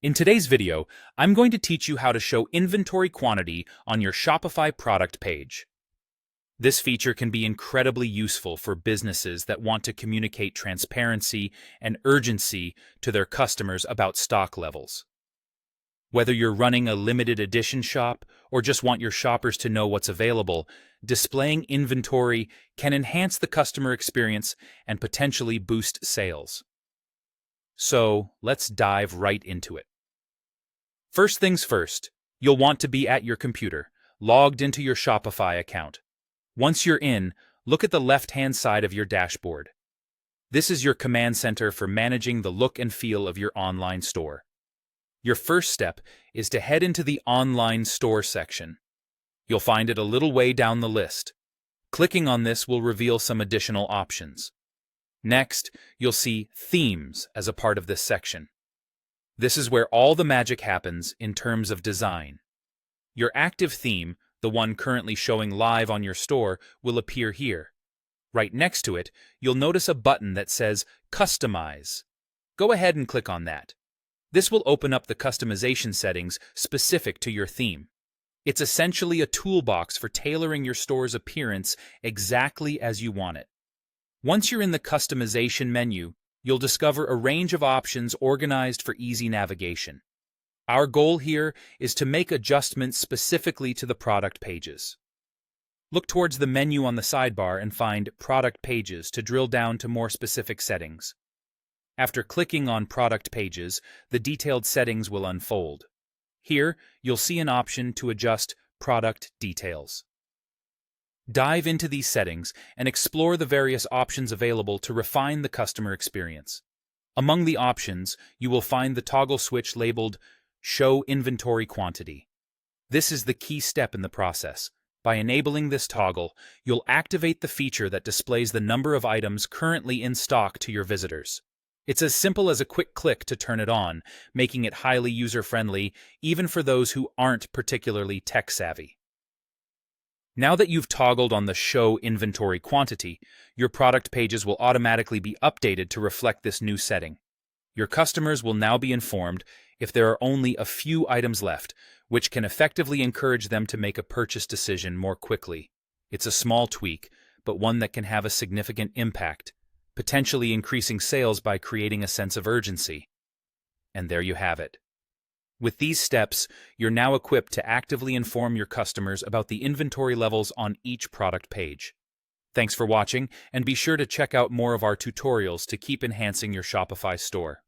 In today's video, I'm going to teach you how to show inventory quantity on your Shopify product page. This feature can be incredibly useful for businesses that want to communicate transparency and urgency to their customers about stock levels. Whether you're running a limited edition shop or just want your shoppers to know what's available, displaying inventory can enhance the customer experience and potentially boost sales. So, let's dive right into it. First things first, you'll want to be at your computer, logged into your Shopify account. Once you're in, look at the left-hand side of your dashboard. This is your command center for managing the look and feel of your online store. Your first step is to head into the Online Store section. You'll find it a little way down the list. Clicking on this will reveal some additional options. Next, you'll see Themes as a part of this section. This is where all the magic happens in terms of design. Your active theme, the one currently showing live on your store, will appear here. Right next to it, you'll notice a button that says Customize. Go ahead and click on that. This will open up the customization settings specific to your theme. It's essentially a toolbox for tailoring your store's appearance exactly as you want it. Once you're in the customization menu, you'll discover a range of options organized for easy navigation. Our goal here is to make adjustments specifically to the product pages. Look towards the menu on the sidebar and find Product Pages to drill down to more specific settings. After clicking on Product Pages, the detailed settings will unfold. Here, you'll see an option to adjust product details. Dive into these settings and explore the various options available to refine the customer experience. Among the options, you will find the toggle switch labeled Show Inventory Quantity. This is the key step in the process. By enabling this toggle, you'll activate the feature that displays the number of items currently in stock to your visitors. It's as simple as a quick click to turn it on, making it highly user-friendly, even for those who aren't particularly tech-savvy. Now that you've toggled on the Show Inventory Quantity, your product pages will automatically be updated to reflect this new setting. Your customers will now be informed if there are only a few items left, which can effectively encourage them to make a purchase decision more quickly. It's a small tweak, but one that can have a significant impact, potentially increasing sales by creating a sense of urgency. And there you have it. With these steps, you're now equipped to actively inform your customers about the inventory levels on each product page. Thanks for watching, and be sure to check out more of our tutorials to keep enhancing your Shopify store.